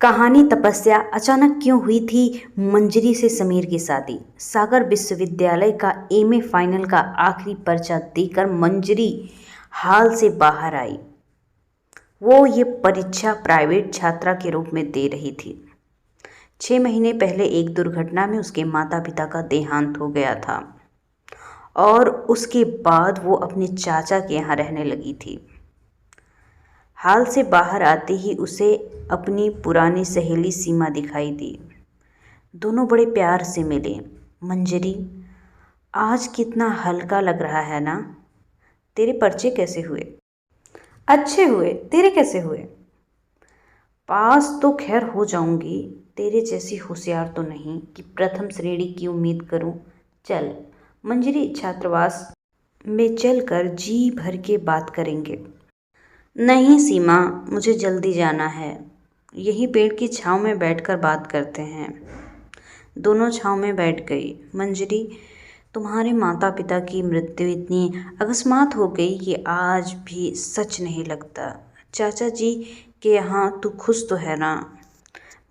कहानी तपस्या। अचानक क्यों हुई थी मंजरी से समीर की शादी। सागर विश्वविद्यालय का एमए फाइनल का आखिरी पर्चा देकर मंजरी हाल से बाहर आई। वो ये परीक्षा प्राइवेट छात्रा के रूप में दे रही थी। 6 महीने पहले एक दुर्घटना में उसके माता पिता का देहांत हो गया था और उसके बाद वो अपने चाचा के यहाँ रहने लगी थी। हाल से बाहर आते ही उसे अपनी पुरानी सहेली सीमा दिखाई दी। दोनों बड़े प्यार से मिले। मंजरी, आज कितना हल्का लग रहा है ना। तेरे पर्चे कैसे हुए? अच्छे हुए। तेरे कैसे हुए? पास तो खैर हो जाऊंगी, तेरे जैसी होशियार तो नहीं कि प्रथम श्रेणी की उम्मीद करूं। चल मंजरी, छात्रावास में चलकर जी भर के बात करेंगे। नहीं सीमा, मुझे जल्दी जाना है। यही पेड़ की छांव में बैठकर बात करते हैं। दोनों छांव में बैठ गई। मंजरी, तुम्हारे माता पिता की मृत्यु इतनी अकस्मात हो गई कि आज भी सच नहीं लगता। चाचा जी के यहाँ तू खुश तो है ना?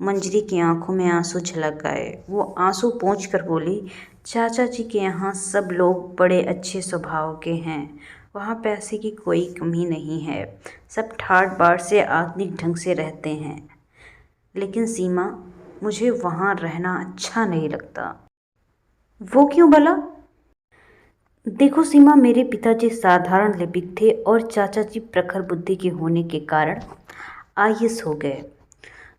मंजरी की आंखों में आंसू झलक आए। वो आंसू पोंछ कर बोली, चाचा जी के यहाँ सब लोग बड़े अच्छे स्वभाव के हैं। वहाँ पैसे की कोई कमी नहीं है। सब ठाट बाट से आधुनिक ढंग से रहते हैं। लेकिन सीमा, मुझे वहाँ रहना अच्छा नहीं लगता। वो क्यों भला? देखो सीमा, मेरे पिताजी साधारण लिपिक थे और चाचा जी प्रखर बुद्धि के होने के कारण आईएएस हो गए।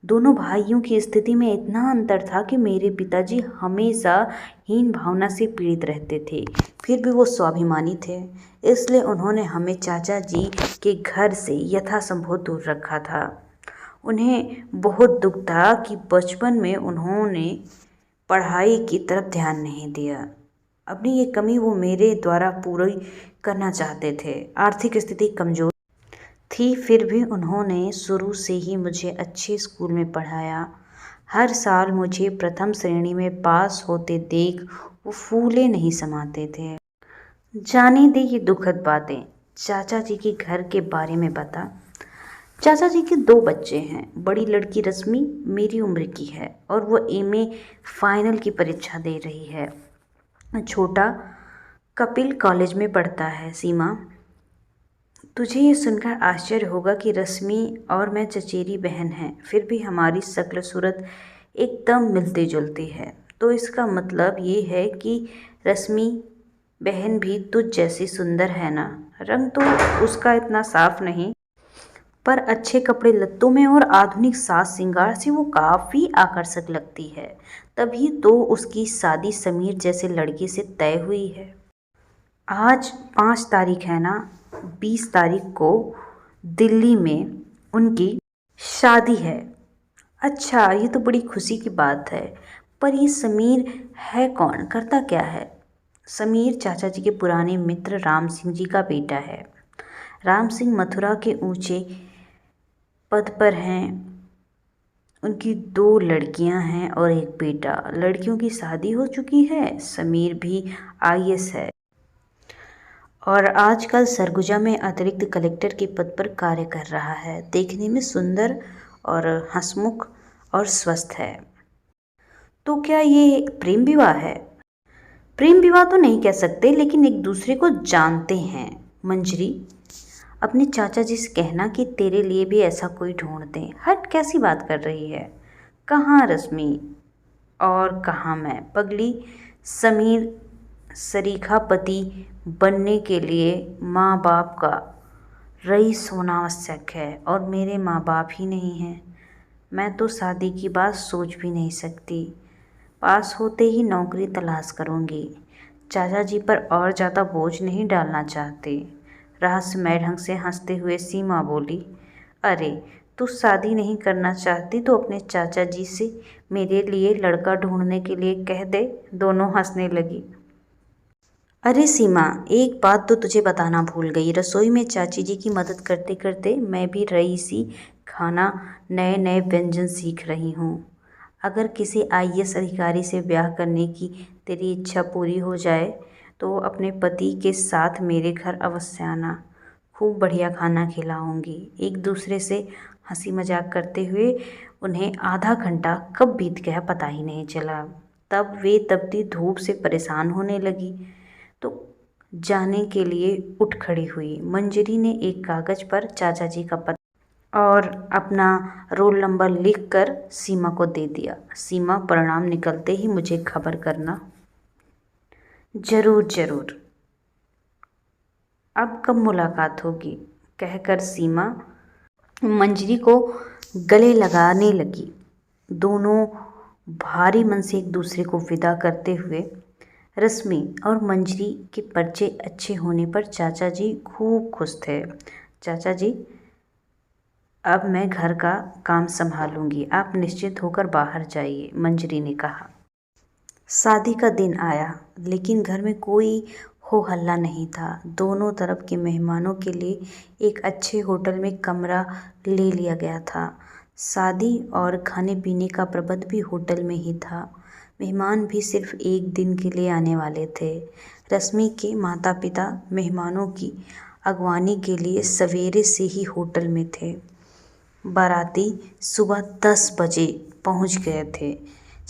दोनों भाइयों की स्थिति में इतना अंतर था कि मेरे पिताजी हमेशा हीन भावना से पीड़ित रहते थे, फिर भी वो स्वाभिमानी थे। इसलिए उन्होंने हमें चाचा जी के घर से यथासंभव दूर रखा था। उन्हें बहुत दुख था कि बचपन में उन्होंने पढ़ाई की तरफ ध्यान नहीं दिया। अपनी ये कमी वो मेरे द्वारा पूरी करना चाहते थे। आर्थिक स्थिति कमज़ोर थी, फिर भी उन्होंने शुरू से ही मुझे अच्छे स्कूल में पढ़ाया। हर साल मुझे प्रथम श्रेणी में पास होते देख वो फूले नहीं समाते थे। जाने दे ये दुखद बातें। चाचा जी के घर के बारे में बता। चाचा जी के 2 बच्चे हैं। बड़ी लड़की रश्मि मेरी उम्र की है और वो एमए फाइनल की परीक्षा दे रही है। छोटा कपिल कॉलेज में पढ़ता है। सीमा, तुझे ये सुनकर आश्चर्य होगा कि रश्मि और मैं चचेरी बहन हैं, फिर भी हमारी शक्ल सूरत एकदम मिलती जुलती है। तो इसका मतलब ये है कि रश्मि बहन भी तुझ जैसी सुंदर है ना? रंग तो उसका इतना साफ नहीं, पर अच्छे कपड़े लत्तों में और आधुनिक साज श्रृंगार से वो काफ़ी आकर्षक लगती है। तभी तो उसकी शादी समीर जैसे लड़के से तय हुई है। आज 5 तारीख है ना? 20 तारीख को दिल्ली में उनकी शादी है। अच्छा, ये तो बड़ी खुशी की बात है। पर ये समीर है कौन? करता क्या है? समीर चाचा जी के पुराने मित्र राम सिंह जी का बेटा है। राम सिंह मथुरा के ऊंचे पद पर हैं। उनकी 2 लड़कियां हैं और एक बेटा। लड़कियों की शादी हो चुकी है। समीर भी आईएएस है और आजकल सरगुजा में अतिरिक्त कलेक्टर के पद पर कार्य कर रहा है। देखने में सुंदर और हंसमुख और स्वस्थ है। तो क्या ये प्रेम विवाह है? प्रेम विवाह तो नहीं कह सकते, लेकिन एक दूसरे को जानते हैं। मंजरी, अपने चाचा जी से कहना कि तेरे लिए भी ऐसा कोई ढूंढ दें। हट, कैसी बात कर रही है? कहाँ रश्मि और कहाँ मैं? पगली, समीर सरीखा पति बनने के लिए माँ बाप का रईस होना आवश्यक है और मेरे माँ बाप ही नहीं हैं। मैं तो शादी की बात सोच भी नहीं सकती। पास होते ही नौकरी तलाश करूँगी। चाचा जी पर और ज़्यादा बोझ नहीं डालना चाहती। रहस्यमय ढंग से हंसते हुए सीमा बोली, अरे तू शादी नहीं करना चाहती तो अपने चाचा जी से मेरे लिए लड़का ढूंढने के लिए कह दे। दोनों हंसने लगी। अरे सीमा, एक बात तो तुझे बताना भूल गई। रसोई में चाची जी की मदद करते करते मैं भी रईसी खाना, नए नए व्यंजन सीख रही हूँ। अगर किसी आईएएस अधिकारी से ब्याह करने की तेरी इच्छा पूरी हो जाए तो अपने पति के साथ मेरे घर अवश्य आना। खूब बढ़िया खाना खिलाऊंगी। एक दूसरे से हंसी मजाक करते हुए उन्हें आधा घंटा कब बीत गया पता ही नहीं चला। तब वे तपती धूप से परेशान होने लगी तो जाने के लिए उठ खड़ी हुई। मंजरी ने एक कागज पर चाचा जी का पता और अपना रोल नंबर लिखकर सीमा को दे दिया। सीमा, परिणाम निकलते ही मुझे खबर करना। जरूर जरूर। अब कब मुलाकात होगी, कहकर सीमा मंजरी को गले लगाने लगी। दोनों भारी मन से एक दूसरे को विदा करते हुए। रश्मि और मंजरी के परिचय अच्छे होने पर चाचा जी खूब खुश थे। चाचा जी, अब मैं घर का काम संभालूंगी, आप निश्चिंत होकर बाहर जाइए, मंजरी ने कहा। शादी का दिन आया लेकिन घर में कोई हो हल्ला नहीं था। दोनों तरफ के मेहमानों के लिए एक अच्छे होटल में कमरा ले लिया गया था। शादी और खाने पीने का प्रबंध भी होटल में ही था। मेहमान भी सिर्फ एक दिन के लिए आने वाले थे। रश्मि के माता पिता मेहमानों की अगवानी के लिए सवेरे से ही होटल में थे। बाराती सुबह 10 बजे पहुंच गए थे।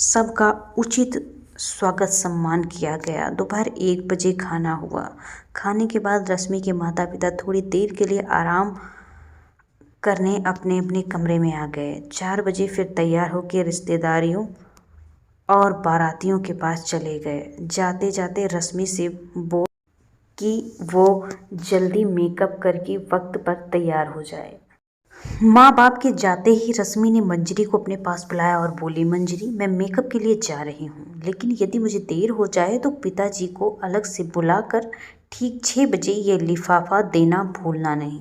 सबका उचित स्वागत सम्मान किया गया। दोपहर 1 बजे खाना हुआ। खाने के बाद रश्मि के माता पिता थोड़ी देर के लिए आराम करने अपने अपने कमरे में आ गए। 4 बजे फिर तैयार होकर रिश्तेदारियों और बारातियों के पास चले गए। जाते जाते रश्मि से बोल कि वो जल्दी मेकअप करके वक्त पर तैयार हो जाए। माँ बाप के जाते ही रश्मि ने मंजरी को अपने पास बुलाया और बोली, मंजरी, मैं मेकअप के लिए जा रही हूँ, लेकिन यदि मुझे देर हो जाए तो पिताजी को अलग से बुलाकर ठीक 6 बजे ये लिफाफा देना भूलना नहीं।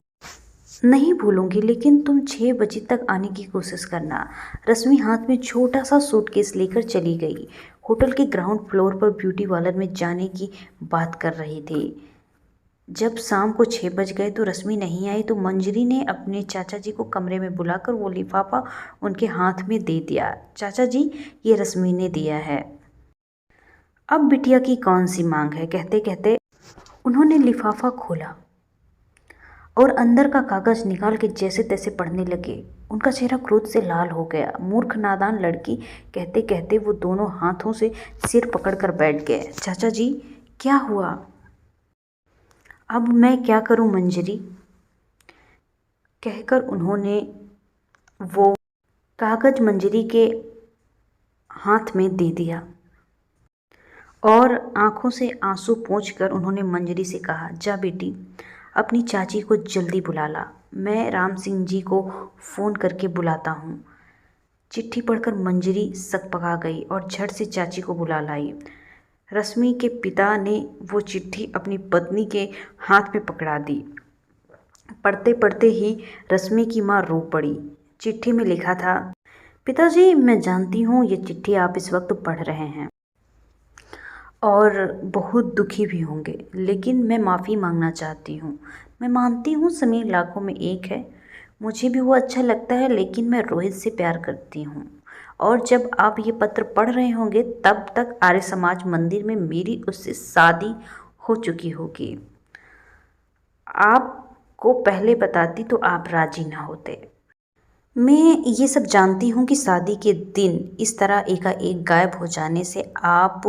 नहीं भूलूंगी, लेकिन तुम 6 बजे तक आने की कोशिश करना। रश्मि हाथ में छोटा सा सूटकेस लेकर चली गई। होटल के ग्राउंड फ्लोर पर ब्यूटी पार्लर में जाने की बात कर रही थी। जब शाम को 6 बज गए तो रश्मि नहीं आई तो मंजरी ने अपने चाचा जी को कमरे में बुलाकर वो लिफाफा उनके हाथ में दे दिया। चाचा जी, ये रश्मि ने दिया है, अब बिटिया की कौन सी मांग है। कहते कहते उन्होंने लिफाफा खोला और अंदर का कागज निकाल के जैसे तैसे पढ़ने लगे। उनका चेहरा क्रोध से लाल हो गया। मूर्ख नादान लड़की, कहते कहते वो दोनों हाथों से सिर पकड़कर बैठ गए। चाचा जी, क्या हुआ? अब मैं क्या करूं मंजरी, कहकर उन्होंने वो कागज मंजरी के हाथ में दे दिया और आंखों से आंसू पोंछकर उन्होंने मंजरी से कहा, जा बेटी, अपनी चाची को जल्दी बुला ला, मैं राम सिंह जी को फ़ोन करके बुलाता हूँ। चिट्ठी पढ़कर मंजरी सकपका गई और झट से चाची को बुला लाई। रश्मि के पिता ने वो चिट्ठी अपनी पत्नी के हाथ में पकड़ा दी। पढ़ते पढ़ते ही रश्मि की माँ रो पड़ी। चिट्ठी में लिखा था, पिताजी, मैं जानती हूँ ये चिट्ठी आप इस वक्त पढ़ रहे हैं और बहुत दुखी भी होंगे, लेकिन मैं माफ़ी मांगना चाहती हूँ। मैं मानती हूँ समीर लाखों में एक है, मुझे भी वो अच्छा लगता है, लेकिन मैं रोहित से प्यार करती हूँ और जब आप ये पत्र पढ़ रहे होंगे तब तक आर्य समाज मंदिर में मेरी उससे शादी हो चुकी होगी। आपको पहले बताती तो आप राजी ना होते। मैं ये सब जानती हूँ कि शादी के दिन इस तरह एकाएक गायब हो जाने से आप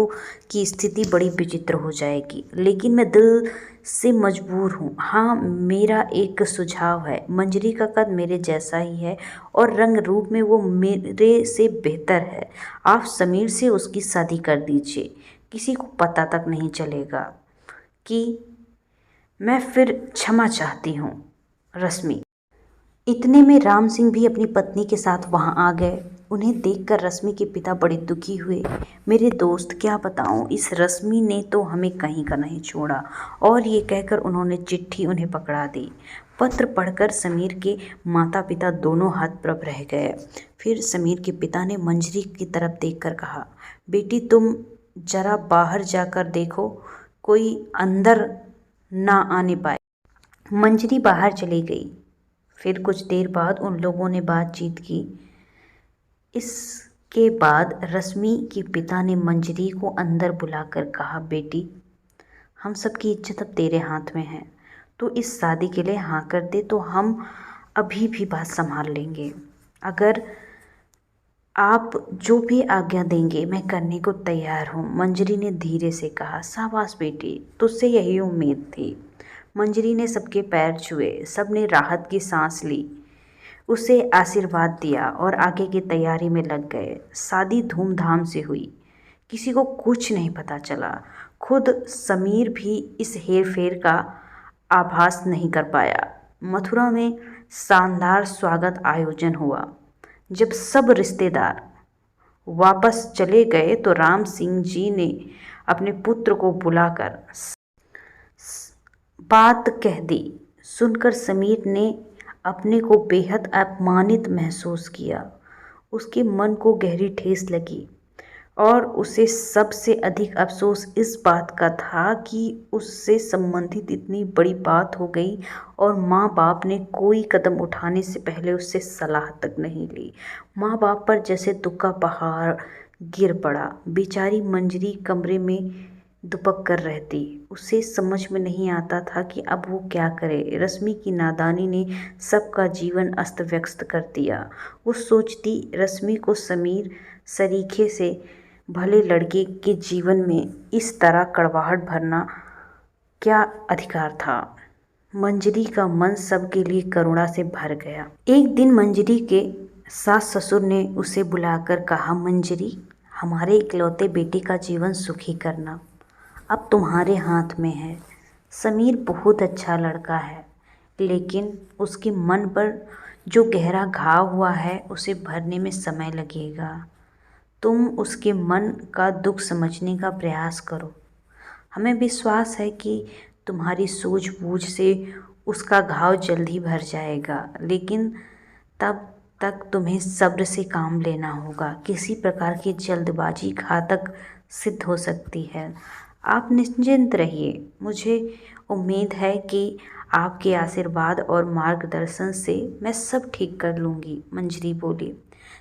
की स्थिति बड़ी विचित्र हो जाएगी, लेकिन मैं दिल से मजबूर हूँ। हाँ, मेरा एक सुझाव है। मंजरी का कद मेरे जैसा ही है और रंग रूप में वो मेरे से बेहतर है। आप समीर से उसकी शादी कर दीजिए, किसी को पता तक नहीं चलेगा कि मैं फिर क्षमा चाहती हूँ, रश्मि। इतने में राम सिंह भी अपनी पत्नी के साथ वहां आ गए। उन्हें देखकर रश्मि के पिता बड़े दुखी हुए। मेरे दोस्त, क्या बताऊं, इस रश्मि ने तो हमें कहीं का नहीं छोड़ा। और ये कहकर उन्होंने चिट्ठी उन्हें पकड़ा दी। पत्र पढ़कर समीर के माता पिता दोनों हतप्रभ रह गए। फिर समीर के पिता ने मंजरी की तरफ देखकर कहा, बेटी, तुम जरा बाहर जाकर देखो, कोई अंदर ना आने पाए। मंजरी बाहर चली गई। फिर कुछ देर बाद उन लोगों ने बातचीत की। इसके बाद रश्मि के पिता ने मंजरी को अंदर बुलाकर कहा, बेटी, हम सबकी इज्जत अब तेरे हाथ में है। तो इस शादी के लिए हाँ कर दे तो हम अभी भी बात संभाल लेंगे। अगर आप जो भी आज्ञा देंगे मैं करने को तैयार हूँ, मंजरी ने धीरे से कहा। शाबाश बेटी, तुझसे यही उम्मीद थी। मंजरी ने सबके पैर छुए, सबने राहत की सांस ली, उसे आशीर्वाद दिया और आगे की तैयारी में लग गए। शादी धूमधाम से हुई, किसी को कुछ नहीं पता चला। खुद समीर भी इस हेर फेर का आभास नहीं कर पाया। मथुरा में शानदार स्वागत आयोजन हुआ। जब सब रिश्तेदार वापस चले गए तो राम सिंह जी ने अपने पुत्र को बुलाकर बात कह दी। सुनकर समीर ने अपने को बेहद अपमानित महसूस किया। उसके मन को गहरी ठेस लगी और उसे सबसे अधिक अफसोस इस बात का था कि उससे संबंधित इतनी बड़ी बात हो गई और माँ बाप ने कोई कदम उठाने से पहले उससे सलाह तक नहीं ली। माँ बाप पर जैसे दुख का पहाड़ गिर पड़ा। बेचारी मंजरी कमरे में दुबक कर रहती। उसे समझ में नहीं आता था कि अब वो क्या करे। रश्मि की नादानी ने सबका जीवन अस्त व्यस्त कर दिया। वो सोचती रश्मि को समीर सरीखे से भले लड़के के जीवन में इस तरह कड़वाहट भरना क्या अधिकार था। मंजरी का मन सबके लिए करुणा से भर गया। एक दिन मंजरी के सास ससुर ने उसे बुलाकर कहा, मंजरी, हमारे इकलौते बेटे का जीवन सुखी करना अब तुम्हारे हाथ में है। समीर बहुत अच्छा लड़का है, लेकिन उसके मन पर जो गहरा घाव हुआ है उसे भरने में समय लगेगा। तुम उसके मन का दुख समझने का प्रयास करो। हमें विश्वास है कि तुम्हारी सूझबूझ से उसका घाव जल्द ही भर जाएगा, लेकिन तब तक तुम्हें सब्र से काम लेना होगा। किसी प्रकार की जल्दबाजी घातक सिद्ध हो सकती है। आप निश्चिंत रहिए, मुझे उम्मीद है कि आपके आशीर्वाद और मार्गदर्शन से मैं सब ठीक कर लूँगी, मंजरी बोली।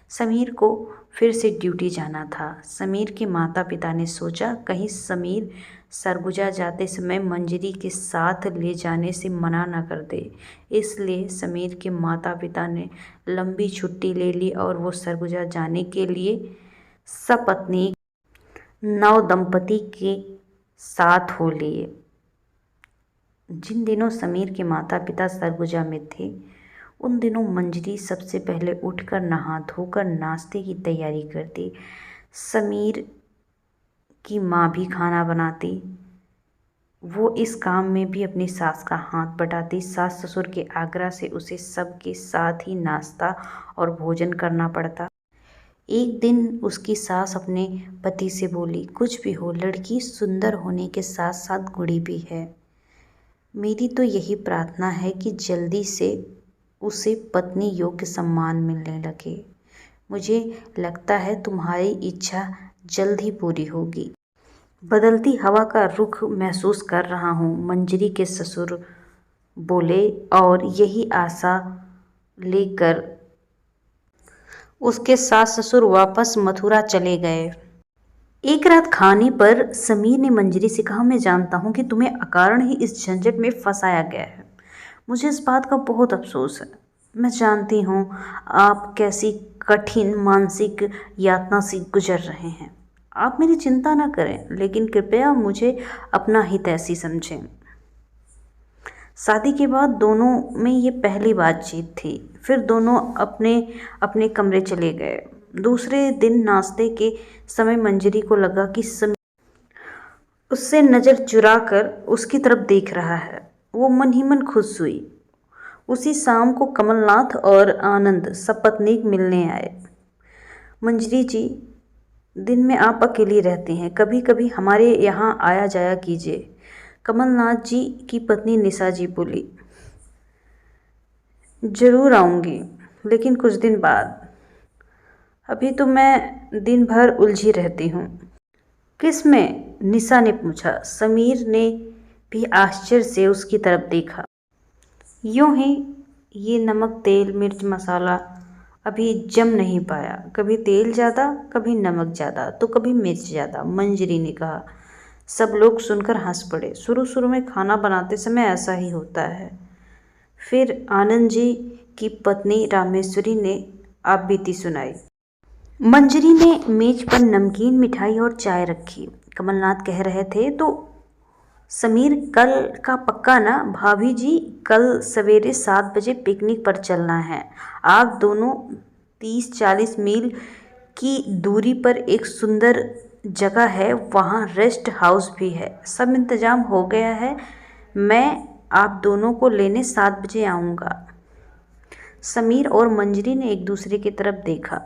समीर को फिर से ड्यूटी जाना था। समीर के माता पिता ने सोचा कहीं समीर सरगुजा जाते समय मंजरी के साथ ले जाने से मना न कर दे। इसलिए समीर के माता पिता ने लंबी छुट्टी ले ली और वो सरगुजा जाने के लिए सपत्नीक नव दंपति के साथ हो लिए। जिन दिनों समीर के माता पिता सरगुजा में थे, उन दिनों मंजरी सबसे पहले उठकर नहा धोकर नाश्ते की तैयारी करती। समीर की माँ भी खाना बनाती। वो इस काम में भी अपनी सास का हाथ बटाती। सास ससुर के आग्रह से उसे सबके साथ ही नाश्ता और भोजन करना पड़ता। एक दिन उसकी सास अपने पति से बोली, कुछ भी हो, लड़की सुंदर होने के साथ साथ गुणी भी है। मेरी तो यही प्रार्थना है कि जल्दी से उसे पत्नी योग्य सम्मान मिलने लगे। मुझे लगता है तुम्हारी इच्छा जल्द ही पूरी होगी। बदलती हवा का रुख महसूस कर रहा हूँ, मंजरी के ससुर बोले और यही आशा लेकर उसके सास ससुर वापस मथुरा चले गए। एक रात खाने पर समीर ने मंजरी से कहा, मैं जानता हूँ कि तुम्हें अकारण ही इस झंझट में फंसाया गया है। मुझे इस बात का बहुत अफसोस है। मैं जानती हूँ आप कैसी कठिन मानसिक यातना से गुजर रहे हैं। आप मेरी चिंता न करें, लेकिन कृपया मुझे अपना हितैषी समझें। शादी के बाद दोनों में ये पहली बातचीत थी। फिर दोनों अपने अपने कमरे चले गए। दूसरे दिन नाश्ते के समय मंजरी को लगा कि समीर उससे नज़र चुरा कर उसकी तरफ देख रहा है। वो मन ही मन खुश हुई। उसी शाम को कमलनाथ और आनंद सपत्नीक मिलने आए। मंजरी जी, दिन में आप अकेली रहती हैं, कभी कभी हमारे यहाँ आया जाया कीजिए, कमलनाथ जी की पत्नी निशा जी बोली। जरूर आऊँगी, लेकिन कुछ दिन बाद। अभी तो मैं दिन भर उलझी रहती हूँ। किस में? निशा ने पूछा। समीर ने भी आश्चर्य से उसकी तरफ देखा। यूँ ही ये नमक तेल मिर्च मसाला अभी जम नहीं पाया। कभी तेल ज़्यादा, कभी नमक ज़्यादा, तो कभी मिर्च ज़्यादा, मंजरी ने कहा। सब लोग सुनकर हंस पड़े। शुरू शुरू में खाना बनाते समय ऐसा ही होता है। फिर आनंद जी की पत्नी रामेश्वरी ने आप बीती सुनाई। मंजरी ने मेज पर नमकीन, मिठाई और चाय रखी। कमलनाथ कह रहे थे, तो समीर कल का पक्का ना? भाभी जी, कल सवेरे 7 बजे पिकनिक पर चलना है। आप दोनों 30-40 मील की दूरी पर एक सुंदर जगह है, वहाँ रेस्ट हाउस भी है। सब इंतजाम हो गया है। मैं आप दोनों को लेने 7 बजे आऊँगा। समीर और मंजरी ने एक दूसरे की तरफ देखा।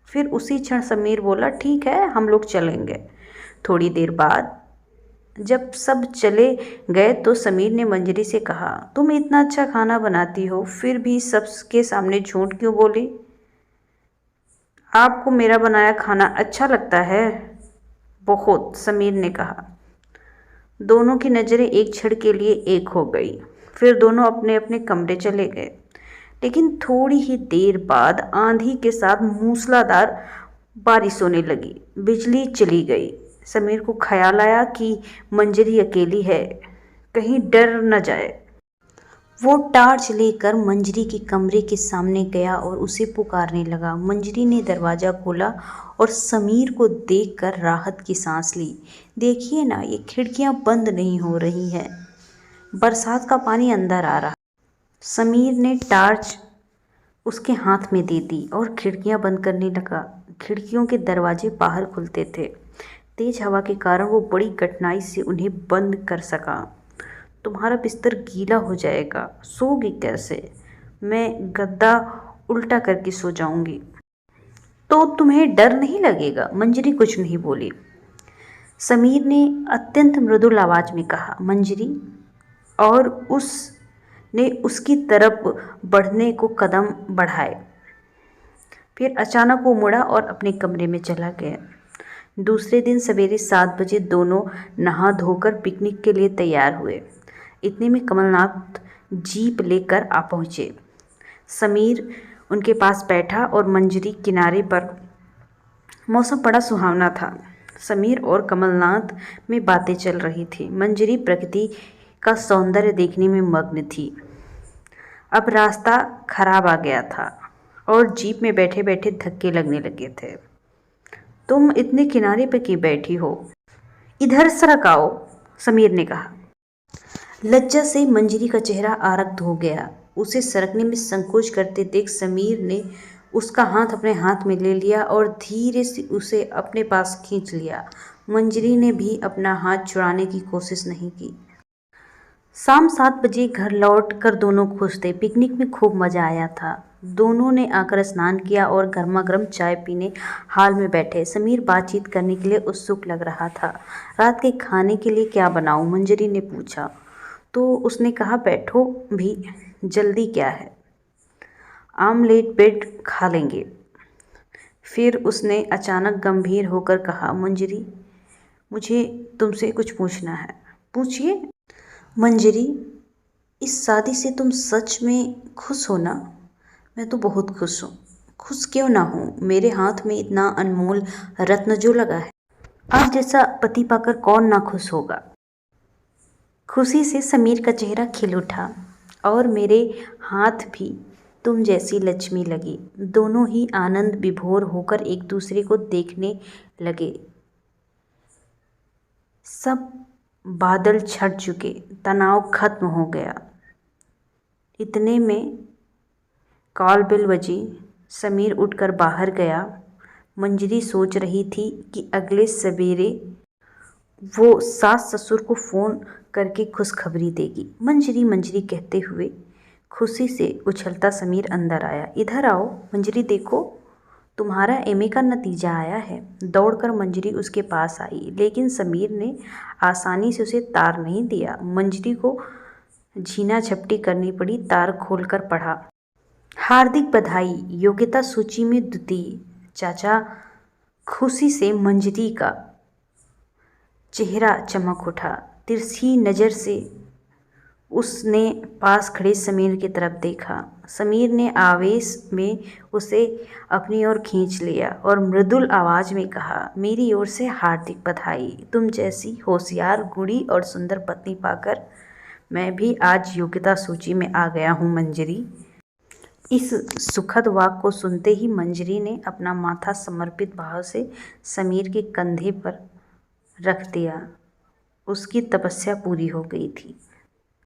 फिर उसी क्षण समीर बोला, ठीक है, हम लोग चलेंगे। थोड़ी देर बाद जब सब चले गए तो समीर ने मंजरी से कहा, तुम इतना अच्छा खाना बनाती हो, फिर भी सबके सामने झूठ क्यों बोली? आपको मेरा बनाया खाना अच्छा लगता है? बहुत, समीर ने कहा। दोनों की नज़रें एक क्षण के लिए एक हो गई। फिर दोनों अपने अपने कमरे चले गए। लेकिन थोड़ी ही देर बाद आंधी के साथ मूसलाधार बारिश होने लगी। बिजली चली गई। समीर को ख्याल आया कि मंजरी अकेली है, कहीं डर न जाए। वो टार्च लेकर मंजरी के कमरे के सामने गया और उसे पुकारने लगा। मंजरी ने दरवाज़ा खोला और समीर को देखकर राहत की सांस ली। देखिए ना, ये खिड़कियां बंद नहीं हो रही हैं, बरसात का पानी अंदर आ रहा। समीर ने टार्च उसके हाथ में दे दी और खिड़कियां बंद करने लगा। खिड़कियों के दरवाजे बाहर खुलते थे। तेज हवा के कारण वो बड़ी कठिनाई से उन्हें बंद कर सका। तुम्हारा बिस्तर गीला हो जाएगा, सोगी कैसे? मैं गद्दा उल्टा करके सो जाऊंगी। तो तुम्हें डर नहीं लगेगा? मंजरी कुछ नहीं बोली। समीर ने अत्यंत मृदुल आवाज में कहा, मंजरी, और उसने उसकी तरफ बढ़ने को कदम बढ़ाए। फिर अचानक वो मुड़ा और अपने कमरे में चला गया। दूसरे दिन सवेरे 7 बजे दोनों नहा धोकर पिकनिक के लिए तैयार हुए। इतने में कमलनाथ जीप लेकर आ पहुँचे। समीर उनके पास बैठा और मंजरी किनारे पर। मौसम बड़ा सुहावना था। समीर और कमलनाथ में बातें चल रही थी। मंजरी प्रकृति का सौंदर्य देखने में मग्न थी। अब रास्ता खराब आ गया था और जीप में बैठे बैठे धक्के लगने लगे थे। तुम इतने किनारे पे क्यों बैठी हो? इधर सरक आओ, समीर ने कहा। लज्जा से मंजरी का चेहरा आरक्त हो गया। उसे सरकने में संकोच करते देख समीर ने उसका हाथ अपने हाथ में ले लिया और धीरे से उसे अपने पास खींच लिया। मंजरी ने भी अपना हाथ छुड़ाने की कोशिश नहीं की। शाम 7 बजे घर लौट कर दोनों खुश थे। पिकनिक में खूब मज़ा आया था। दोनों ने आकर स्नान किया और गर्मा गर्म चाय पीने हाल में बैठे। समीर बातचीत करने के लिए उत्सुक लग रहा था। रात के खाने के लिए क्या बनाऊं? मंजरी ने पूछा। तो उसने कहा, बैठो भी, जल्दी क्या है, आमलेट ब्रेड खा लेंगे। फिर उसने अचानक गंभीर होकर कहा, मंजरी, मुझे तुमसे कुछ पूछना है। पूछिए। मंजरी, इस शादी से तुम सच में खुश हो ना? मैं तो बहुत खुश हूँ। खुश क्यों ना हूँ? मेरे हाथ में इतना अनमोल रत्न जो लगा है, आप जैसा पति पाकर कौन ना खुश होगा? खुशी से समीर का चेहरा खिल उठा। और मेरे हाथ भी तुम जैसी लक्ष्मी लगी। दोनों ही आनंद विभोर होकर एक दूसरे को देखने लगे। सब बादल छट चुके, तनाव खत्म हो गया। इतने में कॉल बेल बजी। समीर उठकर बाहर गया। मंजरी सोच रही थी कि अगले सवेरे वो सास ससुर को फ़ोन करके खुशखबरी देगी। मंजरी, मंजरी कहते हुए खुशी से उछलता समीर अंदर आया। इधर आओ मंजरी, देखो तुम्हारा एमए का नतीजा आया है। दौड़कर मंजरी उसके पास आई, लेकिन समीर ने आसानी से उसे तार नहीं दिया। मंजरी को झीना झपटी करनी पड़ी। तार खोलकर पढ़ा, हार्दिक बधाई, योग्यता सूची में द्वितीय। चाचा। खुशी से मंजरी का चेहरा चमक उठा। तिरछी नज़र से उसने पास खड़े समीर की तरफ देखा। समीर ने आवेश में उसे अपनी ओर खींच लिया और मृदुल आवाज़ में कहा, मेरी ओर से हार्दिक बधाई। तुम जैसी होशियार, गुणी और सुंदर पत्नी पाकर मैं भी आज योग्यता सूची में आ गया हूँ मंजरी। इस सुखद वाक को सुनते ही मंजरी ने अपना माथा समर्पित भाव से समीर के कंधे पर रख दिया। उसकी तपस्या पूरी हो गई थी।